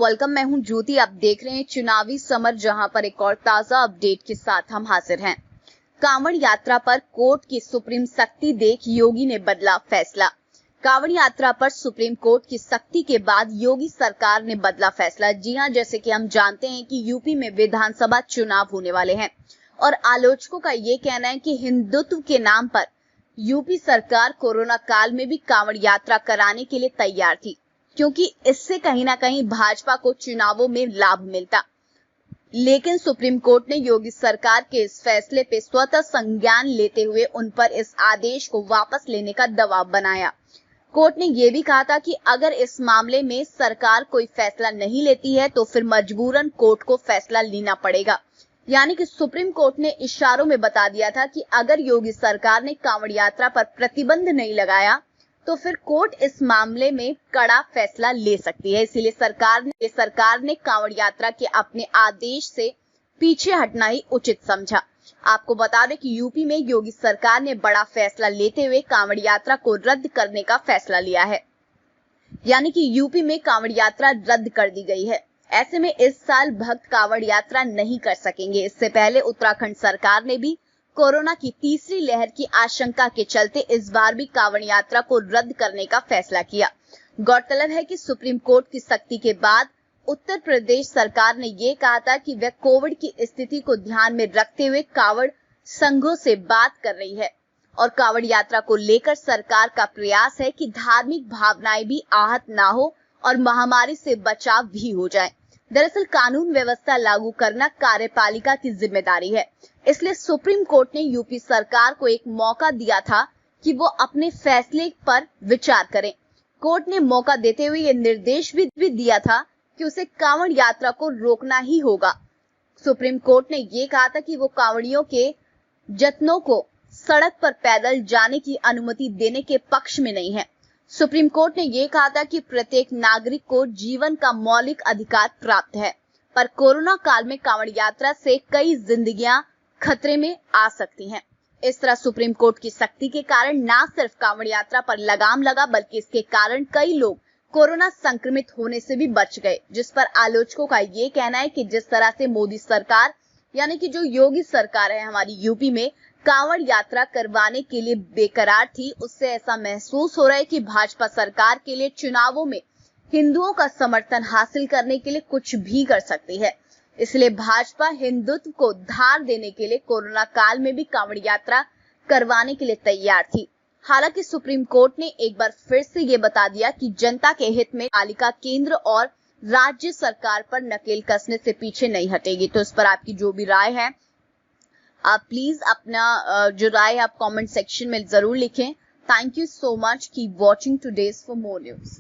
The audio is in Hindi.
वेलकम। मैं हूं ज्योति। आप देख रहे हैं चुनावी समर, जहां पर एक और ताजा अपडेट के साथ हम हाजिर हैं। कांवड़ यात्रा पर कोर्ट की सुप्रीम सख्ती देख योगी ने बदला फैसला। कांवड़ यात्रा पर सुप्रीम कोर्ट की सख्ती के बाद योगी सरकार ने बदला फैसला। जी हां, जैसे कि हम जानते हैं कि यूपी में विधानसभा चुनाव होने वाले हैं और आलोचकों का ये कहना है कि हिंदुत्व के नाम पर यूपी सरकार कोरोना काल में भी कांवड़ यात्रा कराने के लिए तैयार थी, क्योंकि इससे कहीं ना कहीं भाजपा को चुनावों में लाभ मिलता। लेकिन सुप्रीम कोर्ट ने योगी सरकार के इस फैसले पे स्वतः संज्ञान लेते हुए उन पर इस आदेश को वापस लेने का दबाव बनाया। कोर्ट ने यह भी कहा था कि अगर इस मामले में सरकार कोई फैसला नहीं लेती है तो फिर मजबूरन कोर्ट को फैसला लेना पड़ेगा। यानी कि सुप्रीम कोर्ट ने इशारों में बता दिया था कि अगर योगी सरकार ने कांवड़ यात्रा पर प्रतिबंध नहीं लगाया तो फिर कोर्ट इस मामले में कड़ा फैसला ले सकती है। इसीलिए सरकार ने कांवड़ यात्रा के अपने आदेश से पीछे हटना ही उचित समझा। आपको बता दें कि यूपी में योगी सरकार ने बड़ा फैसला लेते हुए कांवड़ यात्रा को रद्द करने का फैसला लिया है। यानी कि यूपी में कांवड़ यात्रा रद्द कर दी गई है। ऐसे में इस साल भक्त कांवड़ यात्रा नहीं कर सकेंगे। इससे पहले उत्तराखंड सरकार ने भी कोरोना की तीसरी लहर की आशंका के चलते इस बार भी कांवड़ यात्रा को रद्द करने का फैसला किया। गौरतलब है कि सुप्रीम कोर्ट की सख्ती के बाद उत्तर प्रदेश सरकार ने ये कहा था कि वह कोविड की स्थिति को ध्यान में रखते हुए कांवड़ संघों से बात कर रही है और कांवड़ यात्रा को लेकर सरकार का प्रयास है कि धार्मिक भावनाएं भी आहत ना हो और महामारी से बचाव भी हो जाए। दरअसल कानून व्यवस्था लागू करना कार्यपालिका की जिम्मेदारी है, इसलिए सुप्रीम कोर्ट ने यूपी सरकार को एक मौका दिया था कि वो अपने फैसले पर विचार करें। कोर्ट ने मौका देते हुए ये निर्देश भी दिया था कि उसे कांवड़ यात्रा को रोकना ही होगा। सुप्रीम कोर्ट ने ये कहा था कि वो कांवड़ियों के जत्नों को सड़क पर पैदल जाने की अनुमति देने के पक्ष में नहीं है। सुप्रीम कोर्ट ने यह कहा था कि प्रत्येक नागरिक को जीवन का मौलिक अधिकार प्राप्त है, पर कोरोना काल में कांवड़ यात्रा से कई जिंदगियां खतरे में आ सकती हैं। इस तरह सुप्रीम कोर्ट की सख्ती के कारण न सिर्फ कांवड़ यात्रा पर लगाम लगा, बल्कि इसके कारण कई लोग कोरोना संक्रमित होने से भी बच गए, जिस पर आलोचकों का ये कहना है कि जिस तरह से मोदी सरकार यानी कि जो योगी सरकार है हमारी यूपी में कांवड़ यात्रा करवाने के लिए बेकरार थी, उससे ऐसा महसूस हो रहा है कि भाजपा सरकार के लिए चुनावों में हिंदुओं का समर्थन हासिल करने के लिए कुछ भी कर सकती है। इसलिए भाजपा हिंदुत्व को धार देने के लिए कोरोना काल में भी कांवड़ यात्रा करवाने के लिए तैयार थी। हालांकि सुप्रीम कोर्ट ने एक बार फिर से ये बता दिया कि जनता के हित में पालिका केंद्र और राज्य सरकार पर नकेल कसने से पीछे नहीं हटेगी। तो इस पर आपकी जो भी राय है, आप प्लीज अपना जो राय आप कमेंट सेक्शन में जरूर लिखें। Thank you so much. Keep watching today's for more news.